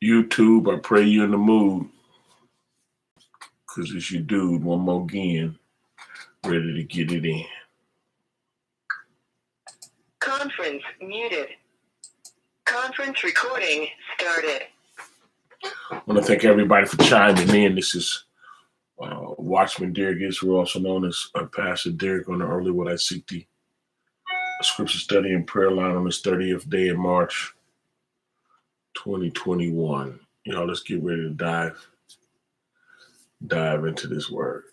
YouTube, I pray you're in the mood, because it's your dude, one more again, ready to get it in. Conference muted. Conference recording started. I want to thank everybody for chiming in. This is Watchman Derek Israel, also known as Pastor Derek, on the Early What I Seek Thee Scripture Study and Prayer Line on this 30th day in March 2021. Y'all, let's get ready to dive into this word.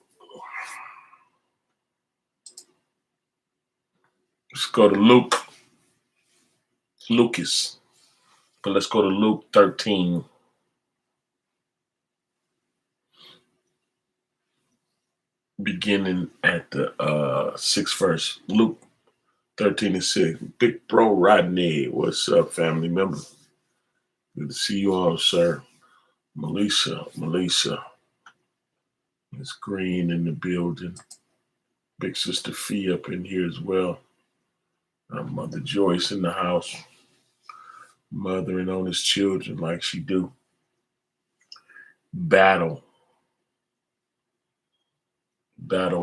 Let's go to Lucas, but let's go to Luke 13. Beginning at the 6th verse. Luke 13:6. Big bro Rodney, what's up, family member? Good to see you all, sir. Melissa, Miss Green in the building. Big sister Fee up in here as well. Mother Joyce in the house, mothering on his children like she do. Battle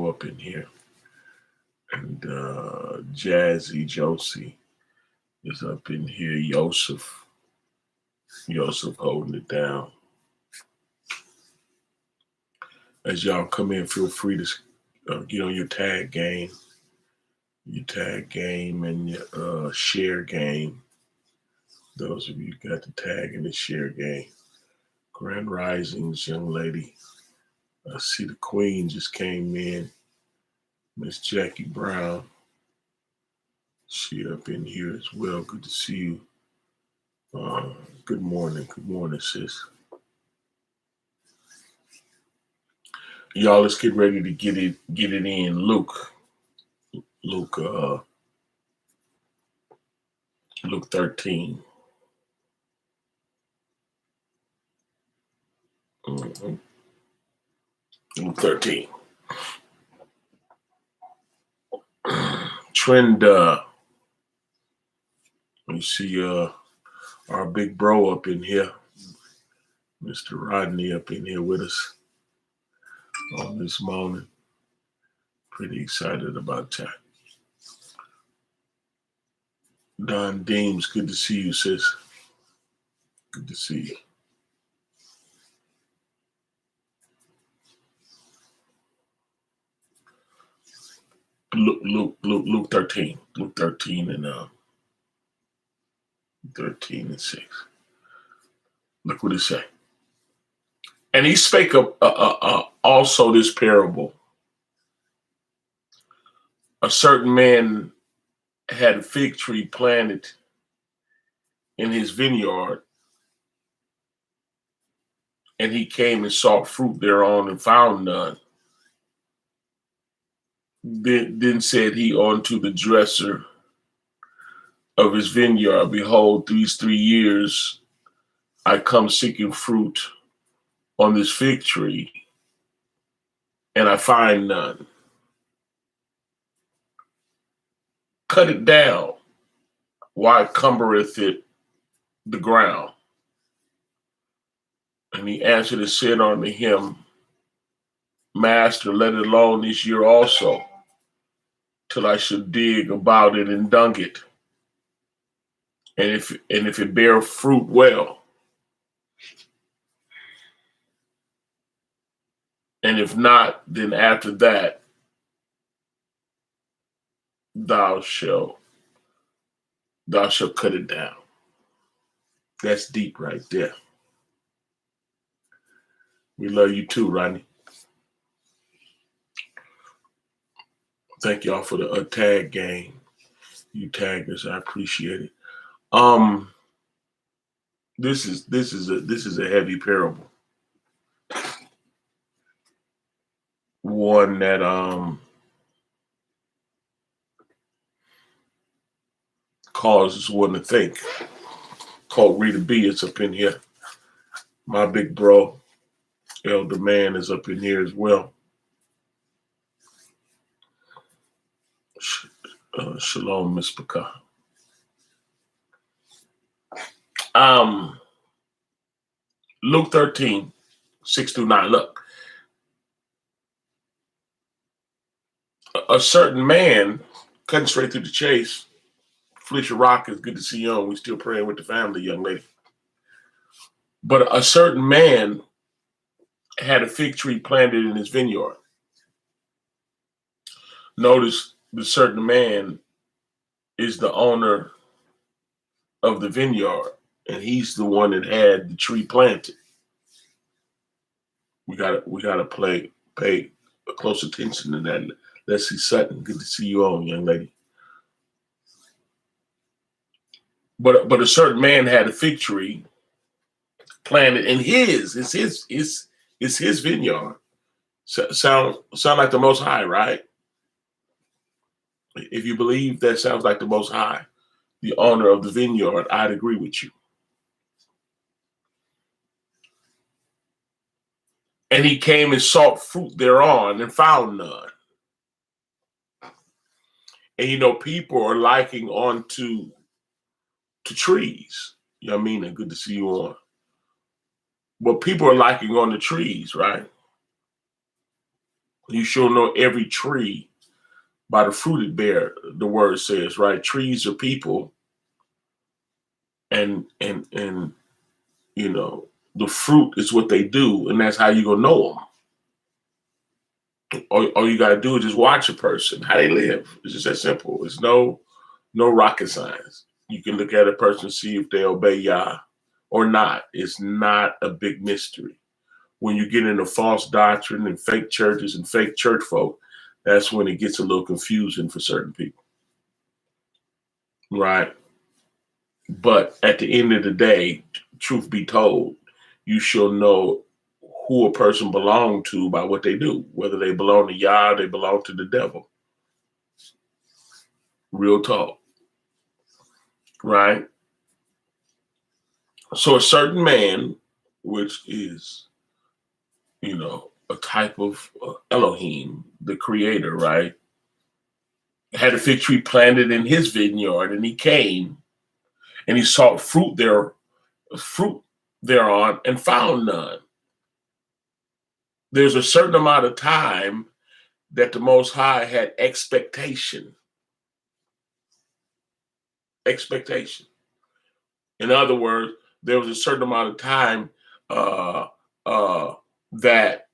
up in here. And Jazzy Josie is up in here. Yosef holding it down. As y'all come in, feel free to get on your tag game and your share game. Those of you got the tag and the share game. Grand Risings, young lady. I see the Queen just came in. Miss Jackie Brown. She up in here as well. Good to see you. Good morning, sis. Y'all, let's get ready to get it in. Luke 13. Mm-hmm. Luke 13. Trend. You see our big bro up in here, Mr. Rodney up in here with us on this morning. Pretty excited about that. Don Deems, good to see you, sis. Good to see you. Luke 13. Luke 13 and 13 and 6. Look what it say. And he spake of also this parable. A certain man had a fig tree planted in his vineyard, and he came and sought fruit thereon and found none. Then said he unto the dresser of his vineyard, behold, these 3 years I come seeking fruit on this fig tree, and I find none. Cut it down. Why cumbereth it the ground? And he answered and said unto him, Master, let it alone this year also, till I should dig about it and dung it. And if it bear fruit, well. And if not, then after that, thou shalt cut it down. That's deep right there. We love you too, Rodney. Thank y'all for the tag game. You tagged us, I appreciate it. This is a heavy parable. One that causes one to think. Called Rita B. It's up in here. My big bro, Elder Man, is up in here as well. Shalom, Miss Paka. Luke 13, 6 through 9. Look, a certain man, cutting straight through the chase. Felicia Rock, is good to see you on. We still praying with the family, young lady. But a certain man had a fig tree planted in his vineyard. Notice the certain man is the owner of the vineyard, and he's the one that had the tree planted. We gotta pay close attention to that. Leslie Sutton, good to see you on, young lady. But a certain man had a fig tree planted in it's his vineyard. Sound like the Most High, right? If you believe that sounds like the Most High, the owner of the vineyard, I'd agree with you. And he came and sought fruit thereon and found none. And people are liking on to trees. Yamina, good to see you on. But people are liking on the trees, right? You sure know every tree by the fruit it bear, the word says, right? Trees are people, and the fruit is what they do, and that's how you gonna know them. All you gotta do is just watch a person, how they live. It's just that simple. It's no rocket science. You can look at a person, see if they obey Yah or not. It's not a big mystery. When you get into false doctrine and fake churches and fake church folk, that's when it gets a little confusing for certain people. Right? But at the end of the day, truth be told, you shall know who a person belongs to by what they do, whether they belong to Yah, they belong to the devil. Real talk. Right? So a certain man, which is, a type of Elohim, the creator, right, had a fig tree planted in his vineyard, and he came and he sought fruit thereon and found none. There's a certain amount of time that the Most High had expectation. Expectation. In other words, there was a certain amount of time that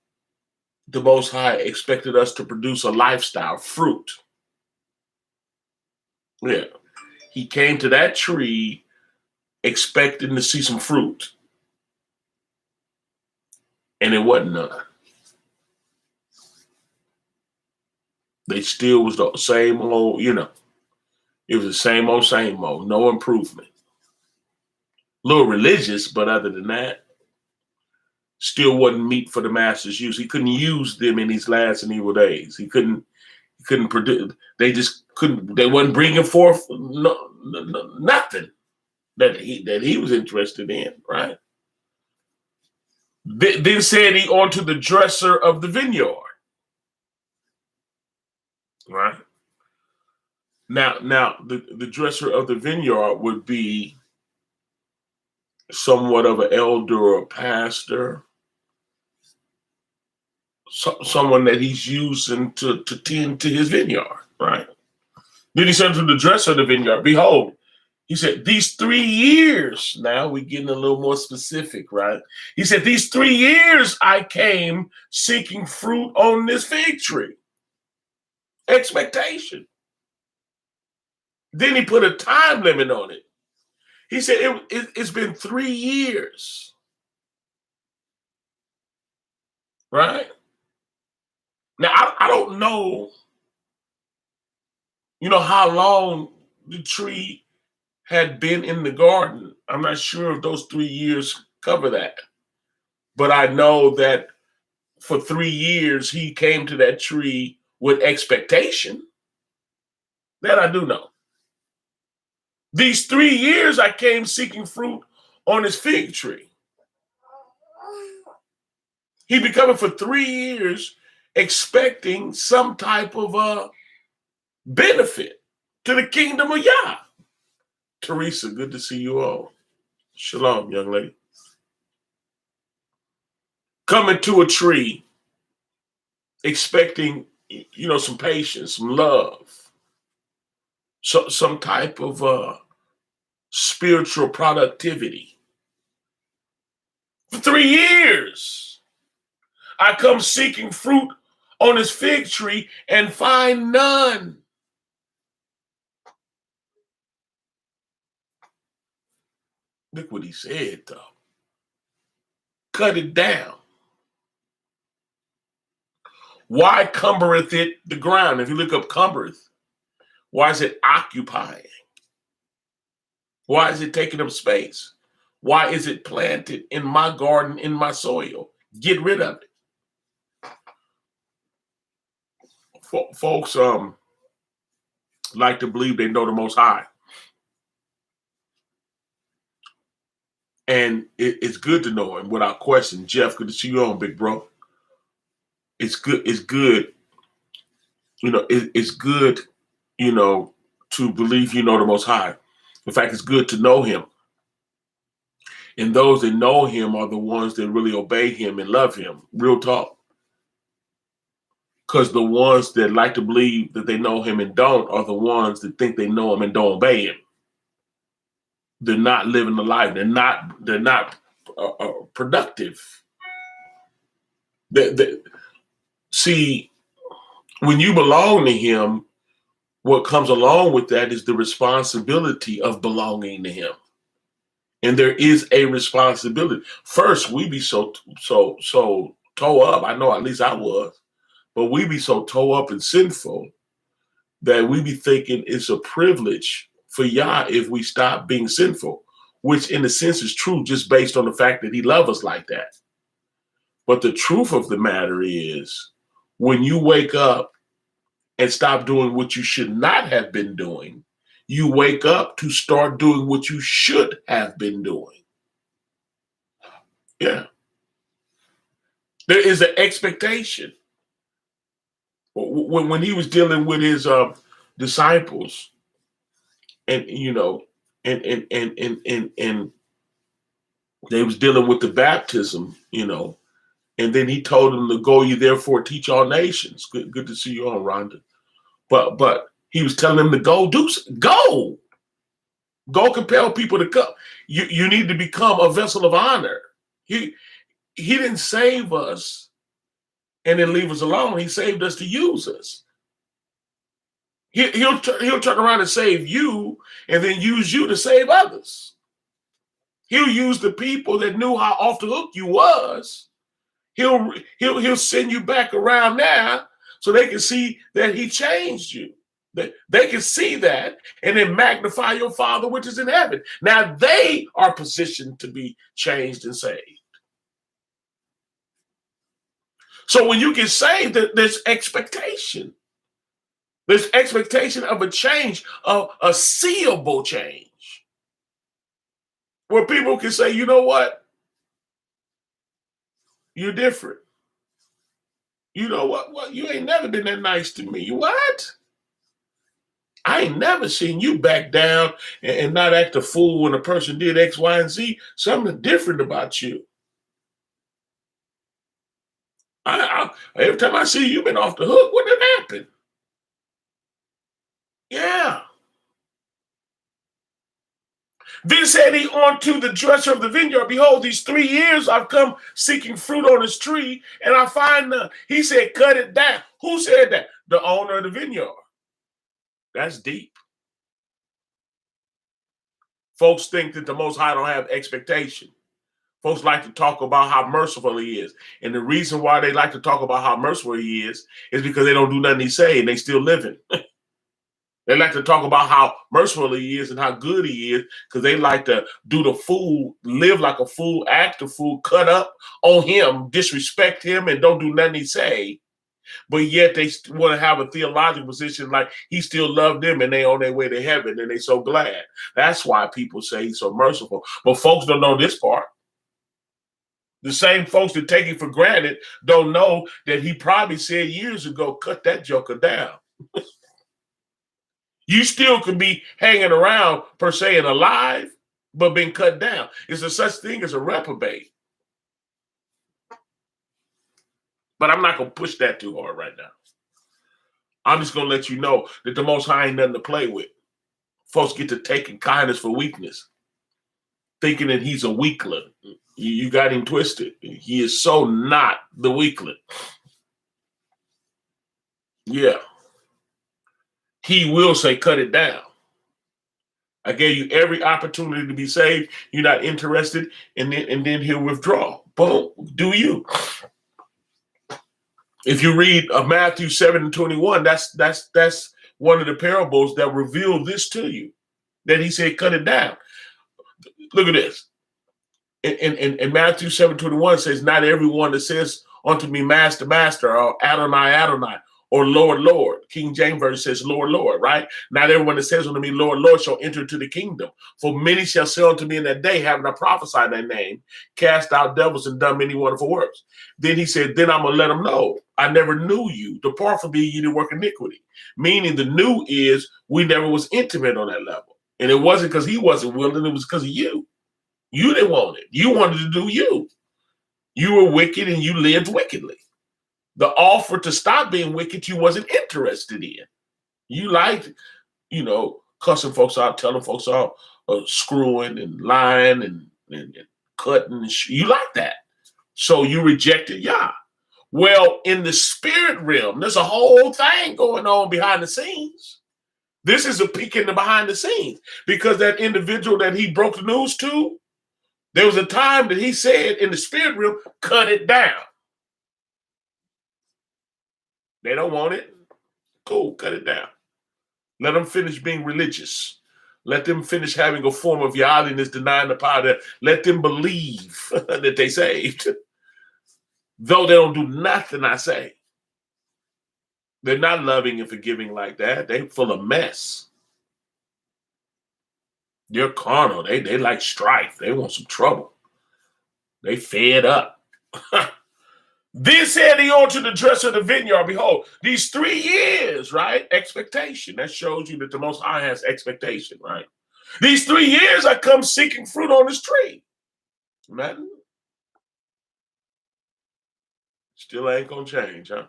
the Most High expected us to produce a lifestyle, fruit. Yeah. He came to that tree expecting to see some fruit, and it wasn't none. They still was the same old, it was the same old, no improvement. A little religious, but other than that, still wasn't meat for the master's use. He couldn't use them in these last and evil days. He couldn't produce. They just couldn't. They wasn't bringing forth nothing that he was interested in. Right. Then said he onto the dresser of the vineyard. Right. Now the dresser of the vineyard would be somewhat of an elder or a pastor, someone that he's using to tend to his vineyard, right? Then he said to the dresser of the vineyard, behold, he said, these 3 years, now we're getting a little more specific, right? He said, these 3 years I came seeking fruit on this fig tree. Expectation. Then he put a time limit on it. He said, it's been 3 years. Right? Now, I don't know, how long the tree had been in the garden. I'm not sure if those 3 years cover that. But I know that for 3 years, he came to that tree with expectation. That I do know. These 3 years, I came seeking fruit on his fig tree. He been coming for 3 years expecting some type of benefit to the kingdom of Yah. Teresa, good to see you all. Shalom, young lady. coming to a tree, expecting, some patience, some love, some type of spiritual productivity. For 3 years, I come seeking fruit on this fig tree and find none. Look what he said, though. Cut it down. Why cumbereth it the ground? If you look up cumbereth, why is it occupying? Why is it taking up space? Why is it planted in my garden, in my soil? Get rid of it. Folks like to believe they know the Most High. And it's good to know him without question. Jeff, good to see you on, big bro. It's good. It's good. It's good, to believe you know the Most High. In fact, it's good to know him. And those that know him are the ones that really obey him and love him. Real talk. Because the ones that like to believe that they know him and don't are the ones that think they know him and don't obey him. They're not living the life. They're not productive. See, when you belong to him, what comes along with that is the responsibility of belonging to him. And there is a responsibility. First, we be so toe up. I know at least I was, but we be so toe up and sinful that we be thinking it's a privilege for Yah if we stop being sinful, which in a sense is true just based on the fact that he loves us like that. But the truth of the matter is, when you wake up and stop doing what you should not have been doing, you wake up to start doing what you should have been doing. Yeah. There is an expectation. When he was dealing with his disciples, and and they was dealing with the baptism, and then he told them to go ye therefore teach all nations. Good to see you on, Rhonda. But he was telling them to go compel people to come. You need to become a vessel of honor. He didn't save us and then leave us alone. He saved us to use us. He'll turn around and save you and then use you to save others. He'll use the people that knew how off the hook you was. He'll send you back around now so they can see that he changed you. That they can see that and then magnify your Father which is in heaven. Now they are positioned to be changed and saved. So when you get saved, there's expectation. There's expectation of a change, of a seeable change. Where people can say, you know what? You're different. You know what? You ain't never been that nice to me. What? I ain't never seen you back down and not act a fool when a person did X, Y, and Z. Something different about you. Every time I see you, you've been off the hook. What did happen? Yeah. Then said he unto the dresser of the vineyard, behold, these 3 years I've come seeking fruit on this tree, and I find none. He said, cut it down. Who said that? The owner of the vineyard. That's deep. Folks think that the Most High don't have expectation. Folks like to talk about how merciful he is. And the reason why they like to talk about how merciful he is because they don't do nothing he say and they still living. They like to talk about how merciful he is and how good he is because they like to do the fool, live like a fool, act a fool, cut up on him, disrespect him, and don't do nothing he say. But yet they want to have a theological position like he still loved them and they on their way to heaven and they so glad. That's why people say he's so merciful. But folks don't know this part. The same folks that take it for granted don't know that he probably said years ago, cut that joker down. You still could be hanging around per se and alive, but been cut down. Is there such thing as a reprobate? But I'm not going to push that too hard right now. I'm just going to let you know that the Most High ain't nothing to play with. Folks get to taking kindness for weakness, thinking that he's a weakling. You got him twisted. He is so not the weakling. Yeah. He will say, cut it down. I gave you every opportunity to be saved. You're not interested, and then he'll withdraw. Boom. Do you? If you read Matthew 7:21, that's one of the parables that reveal this to you. That he said, cut it down. Look at this. In Matthew 7:21 says, not everyone that says unto me, Master, Master, or Adonai, Adonai, or Lord, Lord. King James Version says, Lord, Lord, right? Not everyone that says unto me, Lord, Lord, shall enter into the kingdom. For many shall say unto me in that day, having I prophesied in that name, cast out devils and done many wonderful works. Then he said, then I'm going to let them know, I never knew you. Depart from me, ye that work iniquity. Meaning the new is we never was intimate on that level. And it wasn't because he wasn't willing, it was because of you. You didn't want it. You wanted to do you. You were wicked and you lived wickedly. The offer to stop being wicked, you wasn't interested in. You liked, cussing folks out, telling folks out, screwing and lying and cutting. You like that. So you rejected Yah. Well, in the spirit realm, there's a whole thing going on behind the scenes. This is a peek in the behind the scenes because that individual that he broke the news to, there was a time that he said in the spirit realm, cut it down. They don't want it. Cool, cut it down. Let them finish being religious. Let them finish having a form of godliness, denying the power. Let them believe that they saved. Though they don't do nothing, I say. They're not loving and forgiving like that. They're full of mess. They're carnal. They like strife. They want some trouble. They fed up. Then said he unto the dresser of the vineyard, behold, these 3 years, right? Expectation. That shows you that the Most High has expectation, right? These 3 years I come seeking fruit on this tree. Man, still ain't gonna change, huh?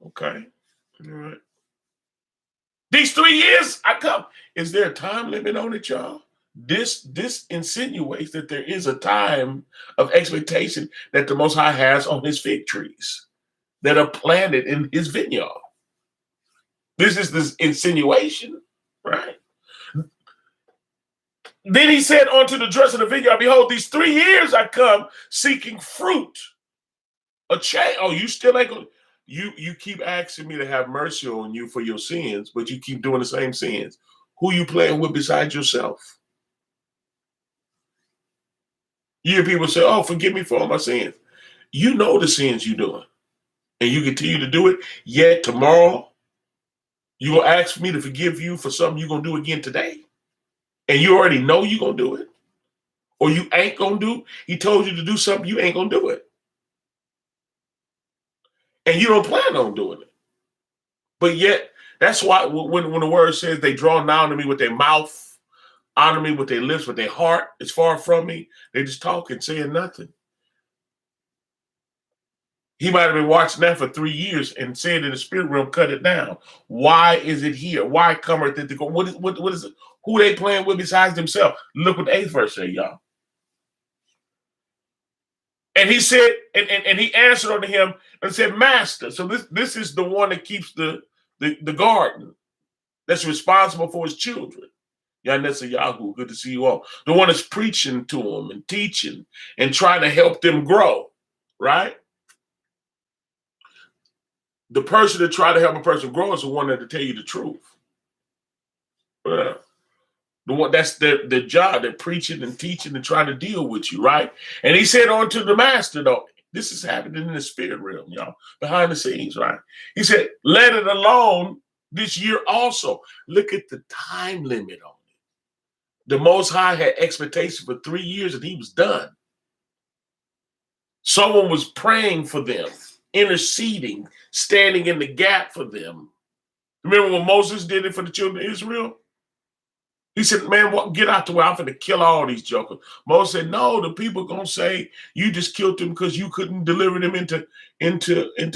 Okay. All right. These 3 years I come. Is there a time limit on it, y'all? This insinuates that there is a time of expectation that the Most High has on his fig trees that are planted in his vineyard. This is this insinuation, right? Then he said unto the dresser of the vineyard, behold, these 3 years I come seeking fruit. A change. Oh, you still ain't going to. You keep asking me to have mercy on you for your sins, but you keep doing the same sins. Who you playing with besides yourself? You hear people say, oh, forgive me for all my sins. You know the sins you're doing, and you continue to do it. Yet tomorrow, you're going to ask me to forgive you for something you're going to do again today. And you already know you're going to do it. Or you ain't going to do. He told you to do something, you ain't going to do it. And you don't plan on doing it. But yet, that's why when the word says they draw nigh to me with their mouth, honor me with their lips, but their heart is far from me, they just talking, saying nothing. He might have been watching that for 3 years and said in the spirit realm, cut it down. Why is it here? Why cometh it to go? What is it? Who they playing with besides themselves? Look what the 8th verse say, y'all. And he said, and he answered unto him and said, Master. So this is the one that keeps the garden, that's responsible for his children. Yahoo, good to see you all. The one that's preaching to them and teaching and trying to help them grow, right? The person that try to help a person grow is the one that to tell you the truth. Yeah. The one that's their job. They're preaching and teaching and trying to deal with you, right? And he said unto the master, though, this is happening in the spirit realm, y'all, behind the scenes, right? He said, let it alone this year also. Look at the time limit on it. The Most High had expectation for 3 years and he was done. Someone was praying for them, interceding, standing in the gap for them. Remember when Moses did it for the children of Israel? He said, man, get out the way. I'm finna kill all these jokers. Moses said, no, the people going to say you just killed them because you couldn't deliver them into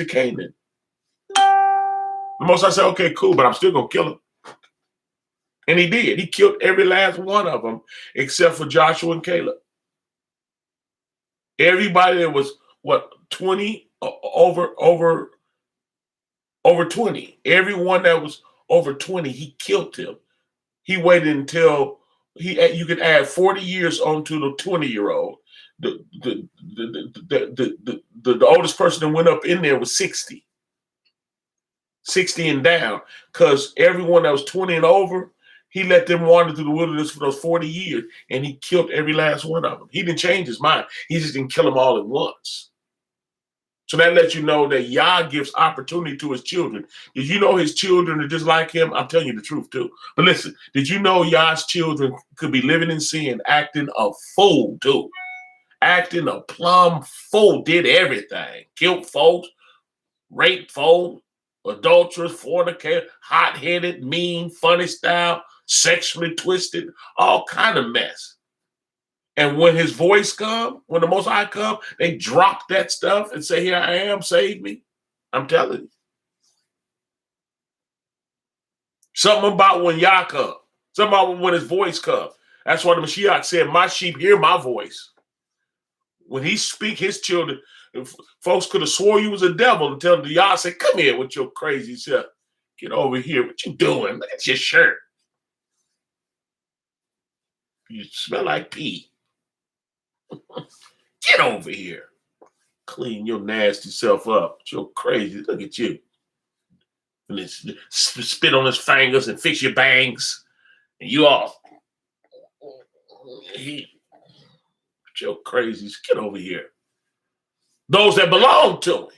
Canaan. The Most High said, okay, cool, but I'm still going to kill them. And he did. He killed every last one of them except for Joshua and Caleb. Everybody that was, 20, over 20. Everyone that was over 20, he killed them. He waited until you could add 40 years onto the 20-year-old. The oldest person that went up in there was 60 and down, because everyone that was 20 and over, he let them wander through the wilderness for those 40 years, and he killed every last one of them. He didn't change his mind. He just didn't kill them all at once. So that lets you know that Yah gives opportunity to his children. Did you know his children are just like him? I'm telling you the truth too. But listen, did you know Yah's children could be living in sin, acting a fool too? Acting a plumb fool, did everything. Killed folks, raped folks, adulterous, fornicator, hot-headed, mean, funny style, sexually twisted, all kind of mess. And when his voice come, when the Most High come, they drop that stuff and say, here I am, save me. I'm telling you. Something about when Yah come. Something about when his voice come. That's why the Mashiach said, my sheep hear my voice. When he speak, his children, folks could have swore you was a devil until the Yah said, come here with your crazy self. Get over here. What you doing? Look at your shirt. You smell like pee. Get over here. Clean your nasty self up. You're crazy. Look at you. And spit on his fingers and fix your bangs. And you all. You're crazy. Get over here. Those that belong to him.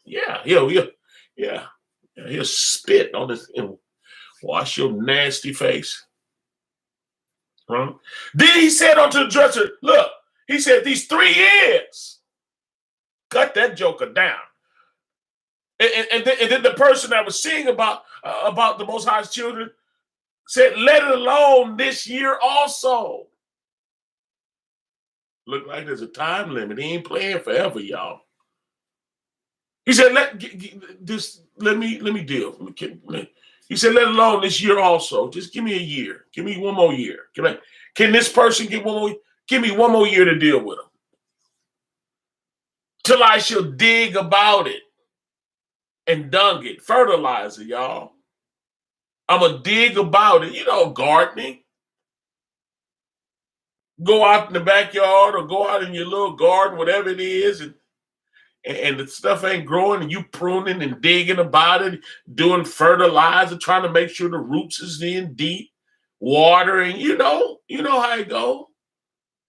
Yeah, he'll spit on this and wash your nasty face. Huh? Then he said unto the dresser, look, he said, these 3 years, cut that joker down. And then the person that was singing about the Most High's children said, let it alone this year also. Look like there's a time limit. He ain't playing forever, y'all. He said, let me deal. He said, let it alone this year also. Just give me a year. Give me one more year. Can this person get one more? Give me one more year to deal with him. Till I shall dig about it and dung it. Fertilizer, y'all. I'm going to dig about it. Gardening. Go out in the backyard or go out in your little garden, whatever it is, and the stuff ain't growing, and you pruning and digging about it, doing fertilizer, trying to make sure the roots is in deep, watering, you know how it go.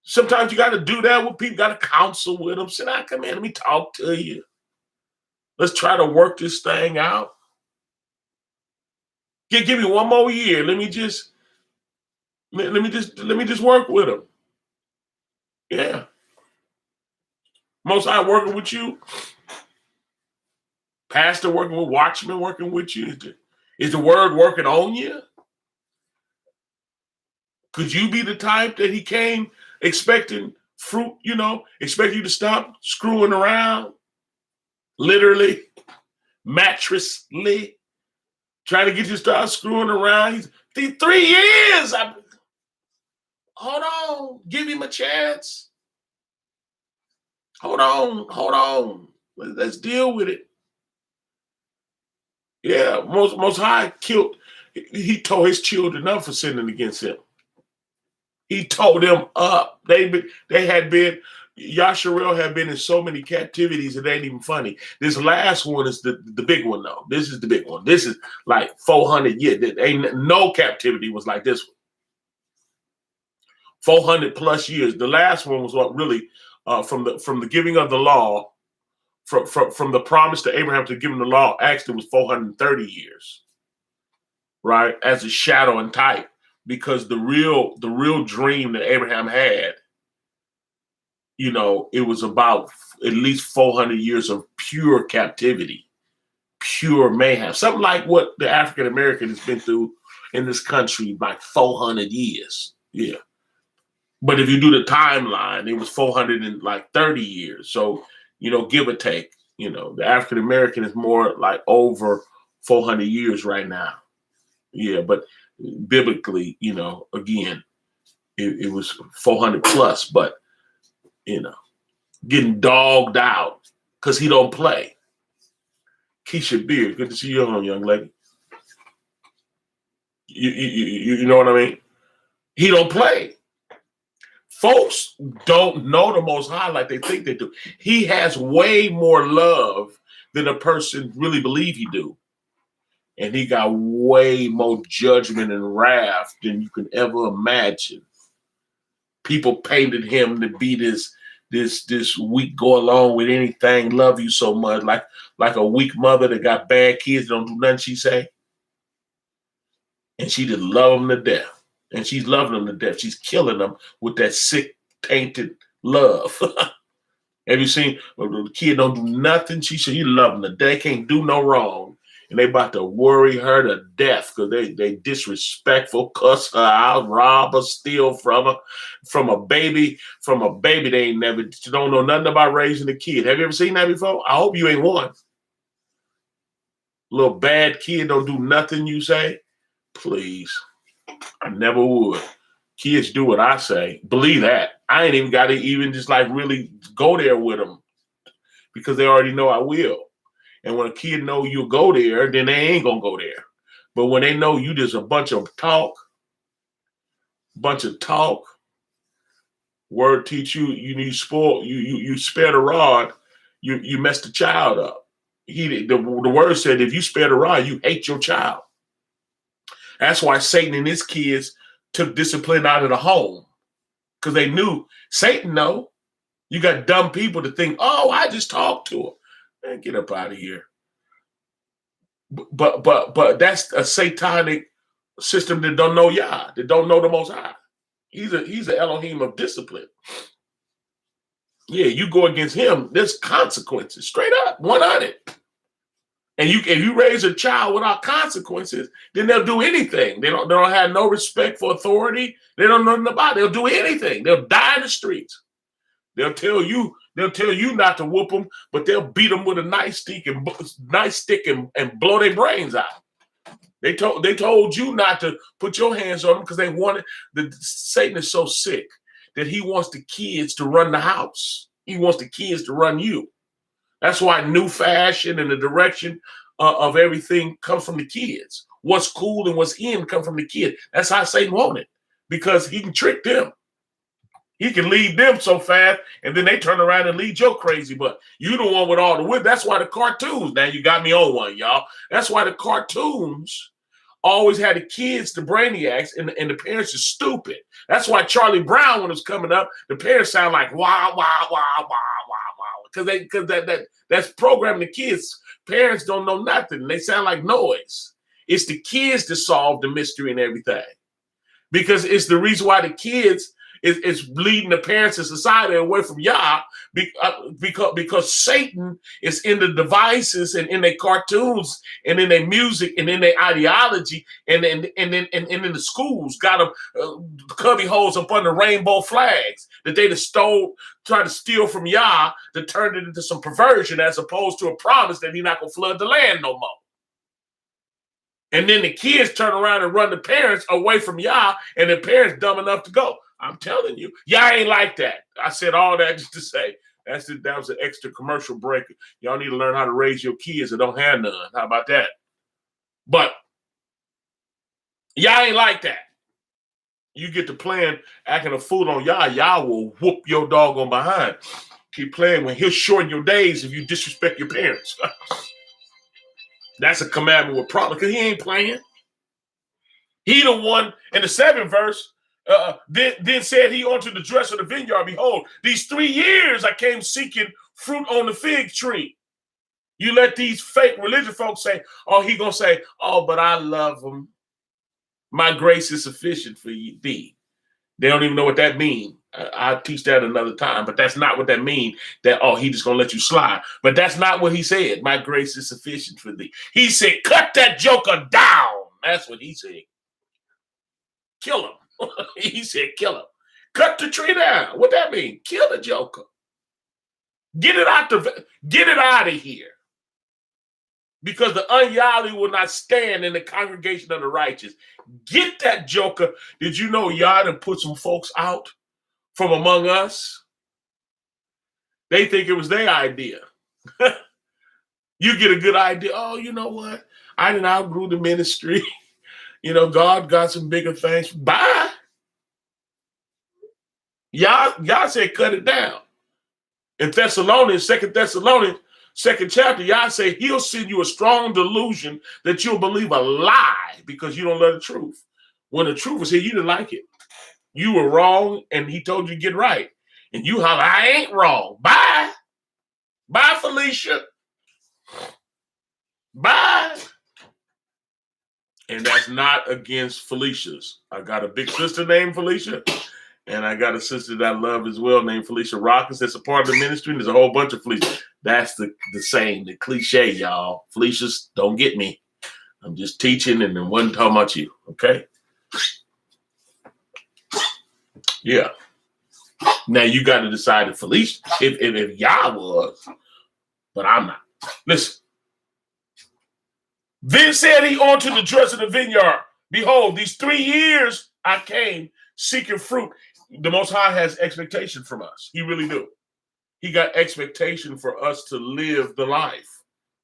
Sometimes you got to do that with people, got to counsel with them. Say, come in, let me talk to you. Let's try to work this thing out. Give me one more year. Let me just work with them. Yeah. Most High working with you. Pastor working with, watchman working with you. Is the word working on you? Could you be the type that he came expecting fruit, expect you to stop screwing around? Literally, mattressly, trying to get you to start screwing around. These 3 years. Hold on. Give him a chance. Hold on. Let's deal with it. Yeah, Most High killed. He tore his children up for sinning against him. He tore them up. Yasharel had been in so many captivities, it ain't even funny. This last one is the big one, though. This is the big one. This is like 400 years. Ain't no captivity was like this one. 400 plus years. The last one was what really from the giving of the law, from the promise to Abraham to give him the law. Actually, it was 430 years, right? As a shadow and type, because the real dream that Abraham had, it was about at least 400 years of pure captivity, pure mayhem, something like what the African American has been through in this country like 400 years. Yeah. But if you do the timeline, it was 430 years. So, give or take, the African American is more like over 400 years right now. Yeah. But biblically, again, it was 400 plus, but, getting dogged out because he don't play. Keisha Beard, good to see you on, young lady. You know what I mean? He don't play. Folks don't know the Most High like they think they do. He has way more love than a person really believe he do. And he got way more judgment and wrath than you can ever imagine. People painted him to be this weak, go along with anything, love you so much, like a weak mother that got bad kids, don't do nothing she say. And she just love them to death. And she's loving them to death. She's killing them with that sick, tainted love. Have you seen the kid don't do nothing? He love them to death. They can't do no wrong. And they about to worry her to death because they disrespectful, cuss her out, rob her, steal from her. From a baby, they ain't never, don't know nothing about raising a kid. Have you ever seen that before? I hope you ain't one. Little bad kid don't do nothing you say. Please. I never would. Kids do what I say. Believe that. I ain't even got to even just like really go there with them because they already know I will. And when a kid know you'll go there, then they ain't going to go there. But when they know you just a bunch of talk, word teach you, you spoil, you spare the rod, you mess the child up. The word said, if you spare the rod, you hate your child. That's why Satan and his kids took discipline out of the home because they knew Satan know. You got dumb people to think, oh, I just talked to him. Man, get up out of here. But that's a satanic system that don't know Yah, that don't know the Most High. He's an Elohim of discipline. Yeah, you go against him, there's consequences, straight up, 100. And if you raise a child without consequences, then they'll do anything. They don't have no respect for authority. They don't know nothing about it. They'll do anything. They'll die in the streets. They'll tell you not to whoop them, but they'll beat them with a nice stick and blow their brains out. They told you not to put your hands on them because they wanted. Satan is so sick that he wants the kids to run the house. He wants the kids to run you. That's why new fashion and the direction of everything comes from the kids. What's cool and what's in come from the kid. That's how Satan wants it because he can trick them. He can lead them so fast, and then they turn around and lead your crazy butt. You the one with all the whip. That's why the cartoons, now you got me on one, y'all. That's why the cartoons always had the kids, the brainiacs, and the parents are stupid. That's why Charlie Brown, when it was coming up, the parents sound like wah, wah, wah, wah, wah, wah. Because that's programming the kids. Parents don't know nothing. They sound like noise. It's the kids that solve the mystery and everything. Because it's the reason why the kids is leading the parents and society away from Yah because Satan is in the devices and in their cartoons and in their music and in their ideology and in the schools got them cubby holes up under rainbow flags that they just try to steal from Yah to turn it into some perversion as opposed to a promise that he's not going to flood the land no more. And then the kids turn around and run the parents away from Yah and the parents dumb enough to go. I'm telling you, y'all ain't like that. I said all that just to say that was an extra commercial break. Y'all need to learn how to raise your kids that don't have none. How about that? But y'all ain't like that. You get to playing, acting a fool on Yah, Yah will whoop your doggone behind. Keep playing when he'll shorten your days if you disrespect your parents. That's a commandment with problem because he ain't playing. He the one in the 7th verse. Then said he unto the dress of the vineyard, behold, these 3 years I came seeking fruit on the fig tree. You let these fake religious folks say, oh, he gonna say, oh, but I love them. My grace is sufficient for thee. They don't even know what that means. I'll teach that another time, but that's not what that means, that, oh, he just gonna let you slide. But that's not what he said. My grace is sufficient for thee. He said, cut that joker down. That's what he said. Kill him. He said, kill him. Cut the tree down. What that mean? Kill the joker. Get it out of here. Because the ungodly will not stand in the congregation of the righteous. Get that joker. Did you know Yah done put some folks out from among us? They think it was their idea. You get a good idea. Oh, you know what? I didn't outgrew the ministry. God got some bigger things. Bye. Y'all said cut it down. In Thessalonians, 2 Thessalonians, 2nd chapter, y'all say he'll send you a strong delusion that you'll believe a lie because you don't love the truth. When the truth is here, you didn't like it. You were wrong, and he told you to get right. And you holler, I ain't wrong. Bye. Bye, Felicia. Bye. And that's not against Felicia's. I got a big sister named Felicia, and I got a sister that I love as well named Felicia Rockers. That's a part of the ministry, and there's a whole bunch of Felicia. That's the same, the cliche, y'all. Felicia's, don't get me. I'm just teaching and then wasn't talking about you, okay? Yeah. Now you got to decide if Felicia, if y'all was, but I'm not. Listen. Then said he unto the dress of the vineyard, behold, these 3 years I came seeking fruit. The Most High has expectation from us. He really do. He got expectation for us to live the life,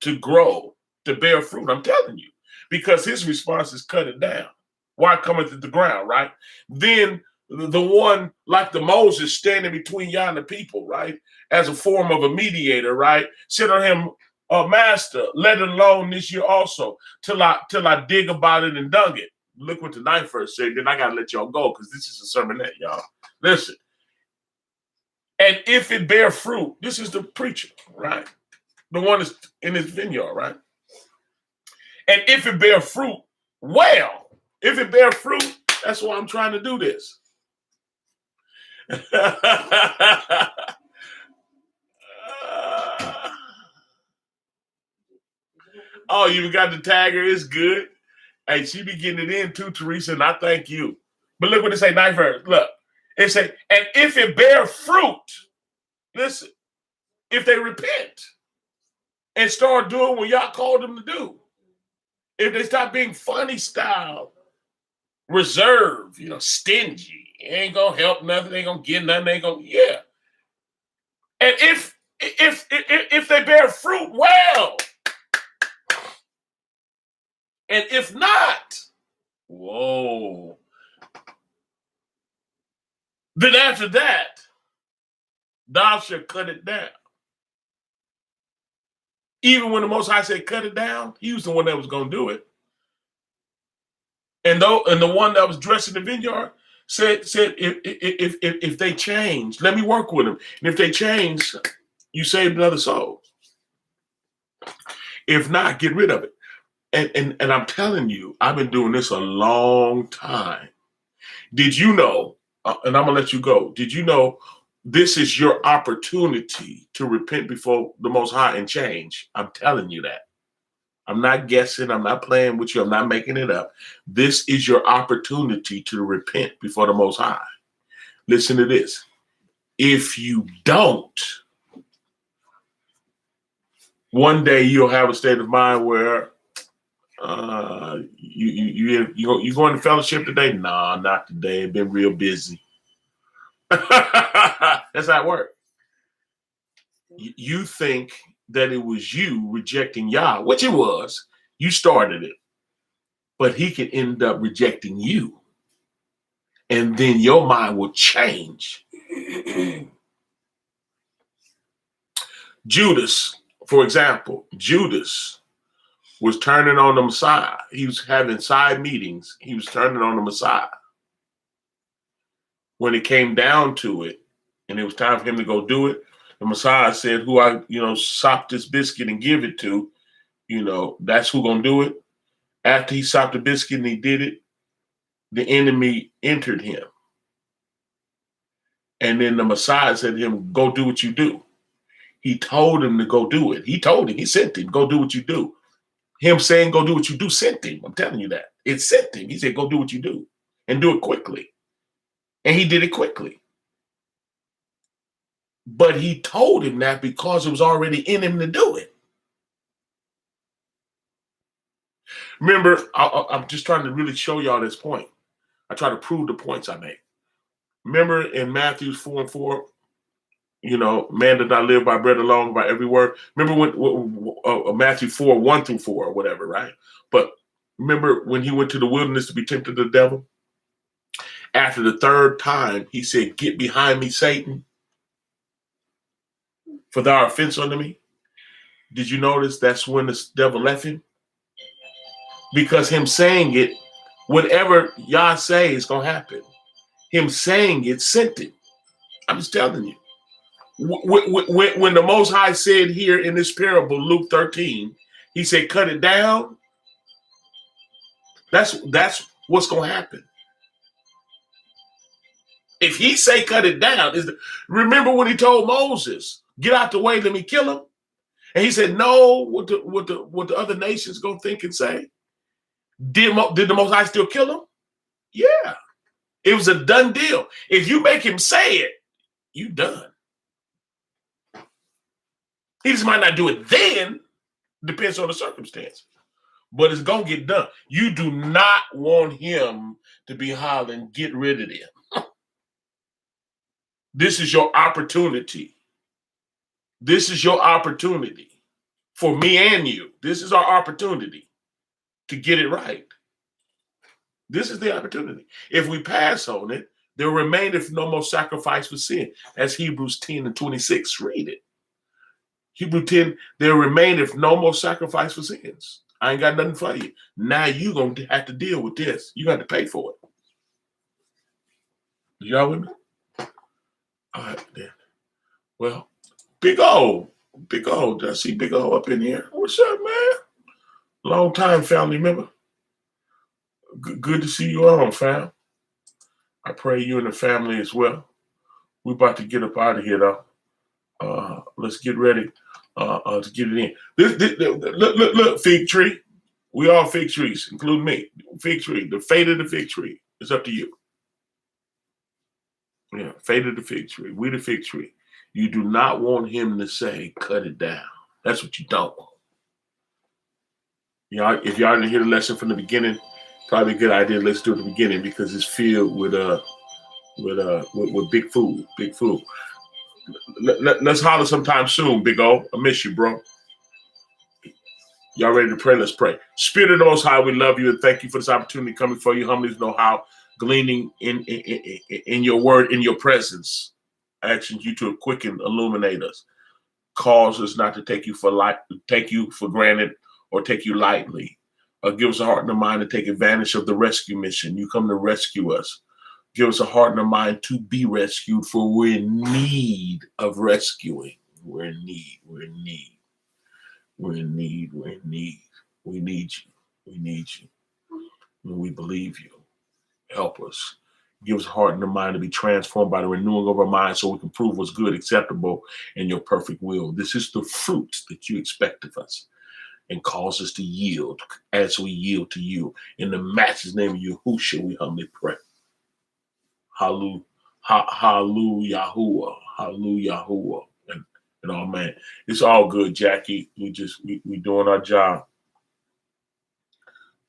to grow, to bear fruit. I'm telling you, because his response is cut it down. Why cometh at the ground, right? Then the one like the Moses standing between Yah and the people, right? As a form of a mediator, right? Said on him, Master, let it alone this year also, till I dig about it and dung it. Look what the 9th verse said. Then I gotta let y'all go because this is a sermonette, y'all. Listen. And if it bear fruit, this is the preacher, right? The one that's in his vineyard, right? And if it bear fruit, well, if it bear fruit, that's why I'm trying to do this. Oh, you got the tagger. It's good. Hey, she be getting it in too, Teresa, and I thank you. But look what it say, 9th verse. Look, it say, and if it bear fruit, listen, if they repent and start doing what y'all called them to do, if they stop being funny style, reserved, stingy, ain't gonna help nothing, ain't gonna get nothing, ain't gonna, yeah. And if they bear fruit, well. And if not, whoa. Then after that, thou shalt cut it down. Even when the Most High said cut it down, he was the one that was going to do it. And the one that was dressed in the vineyard said if they change, let me work with them. And if they change, you saved another soul. If not, get rid of it. And I'm telling you, I've been doing this a long time. Did you know, and I'm going to let you go, did you know this is your opportunity to repent before the Most High and change? I'm telling you that. I'm not guessing. I'm not playing with you. I'm not making it up. This is your opportunity to repent before the Most High. Listen to this. If you don't, one day you'll have a state of mind where you going to fellowship today? Nah, not today. I've been real busy. That's how it works. You think that it was you rejecting Yah, which it was. You started it. But he could end up rejecting you. And then your mind will change. Judas, for example, Judas was turning on the Messiah. He was having side meetings. He was turning on the Messiah. When it came down to it, and it was time for him to go do it, the Messiah said, who I, sop this biscuit and give it to, that's who gonna do it. After he sopped the biscuit and he did it, the enemy entered him. And then the Messiah said to him, go do what you do. He told him to go do it. He sent him, go do what you do. Him saying, go do what you do, sent him. I'm telling you that. It sent him. He said, go do what you do. and do it quickly. And he did it quickly. But he told him that because it was already in him to do it. Remember, I'm just trying to really show y'all this point. I try to prove the points I make. Remember in Matthew 4:4, man did not live by bread alone, by every word. Remember when Matthew 4:1-4 or whatever, right? But remember when he went to the wilderness to be tempted of the devil? After the third time, he said, "Get behind me, Satan, for thou art offense unto me." Did you notice that's when the devil left him? Because him saying it, whatever Yah say is going to happen. Him saying it sent it. I'm just telling you. When the Most High said here in this parable, Luke 13, he said, cut it down. That's what's going to happen. If he say cut it down, remember when he told Moses, get out the way, let me kill him? And he said, no, what the other nations going to think and say? Did the Most High still kill him? Yeah. It was a done deal. If you make him say it, you done. He just might not do it then. Depends on the circumstance. But it's going to get done. You do not want him to be hollering, get rid of them. This is your opportunity. This is your opportunity for me and you. This is our opportunity to get it right. This is the opportunity. If we pass on it, there remaineth no more sacrifice for sin. As Hebrews 10:26 read it. Hebrews 10, there remaineth no more sacrifice for sins. I ain't got nothing for you. Now you're going to have to deal with this. You got to pay for it. Y'all with me? All right, then. Well, Big O. I see Big O up in here. What's up, man? Long time family member. Good to see you on, fam. I pray you and the family as well. We're about to get up out of here, though. Let's get ready to get it in. Look, fig tree. We all fig trees, including me. Fig tree. The fate of the fig tree is up to you. Yeah, fate of the fig tree. We the fig tree. You do not want him to say, cut it down. That's what you don't want. If y'all didn't hear the lesson from the beginning, probably a good idea. Let's do it at the beginning because it's filled with big food. Big food. Let's holler sometime soon, Big O. I miss you, bro. Y'all ready to pray? Let's pray. Spirit of the Most High, we love you and thank you for this opportunity coming for you. Humbly know how gleaning in your word, in your presence, asking you to quicken, illuminate us, cause us not to take you for granted or take you lightly. Give us a heart and a mind to take advantage of the rescue mission. You come to rescue us. Give us a heart and a mind to be rescued, for we're in need of rescuing. We're in need. We need you. And we believe you. Help us. Give us a heart and a mind to be transformed by the renewing of our minds so we can prove what's good, acceptable, and your perfect will. This is the fruit that you expect of us and cause us to yield as we yield to you. In the matchless name of Yahushua, we humbly pray. Hallelujah. Hallelujah. And oh man, it's all good, Jackie. We doing our job.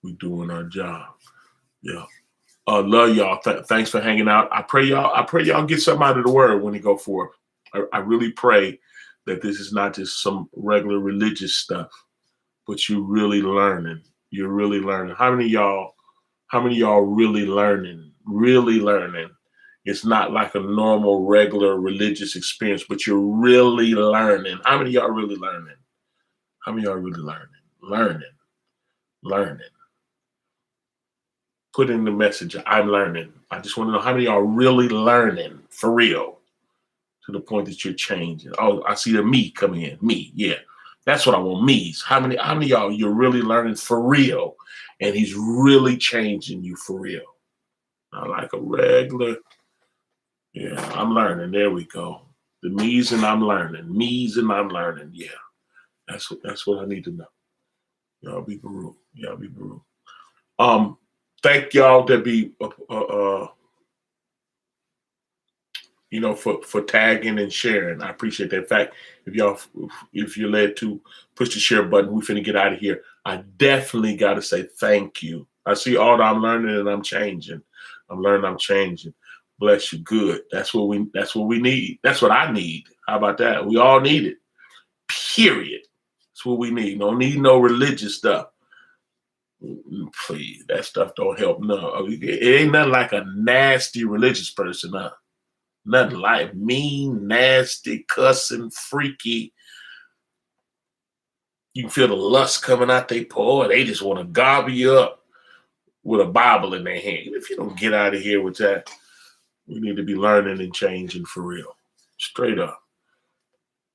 We doing our job. Yeah. Love y'all. Thanks for hanging out. I pray y'all get something out of the word when you go forth. I really pray that this is not just some regular religious stuff, but you're really learning. You're really learning. How many of y'all really learning? Really learning. It's not like a normal, regular religious experience, but you're really learning. How many of y'all really learning? How many of y'all really learning? Learning. Put in the message, I'm learning. I just want to know how many of y'all really learning for real to the point that you're changing. Oh, I see the me coming in. Me, yeah. That's what I want, me's. How many of y'all you're really learning for real and he's really changing you for real? Not like a regular. Yeah, I'm learning. There we go. The me's and I'm learning. Me's and I'm learning. Yeah, that's what I need to know. Y'all be Baruch. thank y'all that be for tagging and sharing. I appreciate that. In fact, if you're led to push the share button, we finna get out of here. I definitely got to say thank you. I see all that I'm learning and I'm changing. I'm learning, I'm changing. Bless you. Good. That's what we need. That's what I need. How about that? We all need it. Period. That's what we need. Don't need no religious stuff. Please, that stuff don't help. No, it ain't nothing like a nasty religious person, huh? Nothing like mean, nasty, cussing, freaky. You can feel the lust coming out their paw. They just want to gobble you up with a Bible in their hand. If you don't get out of here with that, we need to be learning and changing for real. Straight up.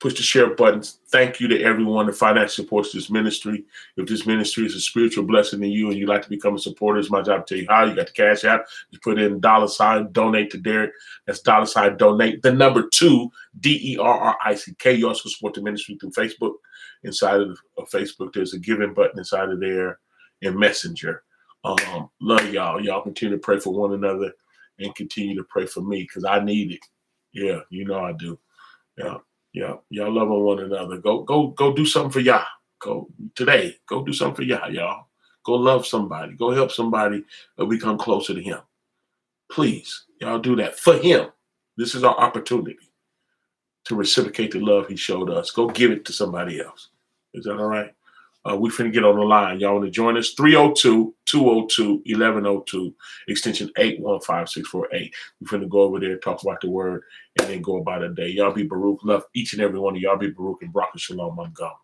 Push the share button. Thank you to everyone that financially supports this ministry. If this ministry is a spiritual blessing to you and you'd like to become a supporter, it's my job to tell you how. You got the cash app. You put in $ donate to Derek. That's $ donate. The number 2, DERRICK. You also support the ministry through Facebook. Inside of Facebook, there's a giving button inside of there and Messenger. Love y'all. Y'all continue to pray for one another and continue to pray for me because I need it. Yeah, you know I do. Yeah. Yeah, y'all love one another. Go do something for y'all. Go today. Go do something for y'all. Go love somebody. Go help somebody become closer to him. Please, y'all do that for him. This is our opportunity to reciprocate the love he showed us. Go give it to somebody else. Is that all right? We finna get on the line. Y'all want to join us? 302-202-1102, extension 815648. We finna go over there, talk about the word, and then go about a day. Y'all be Baruch. Love each and every one of y'all. Be Baruch and Baruch Shalom. I'm gone.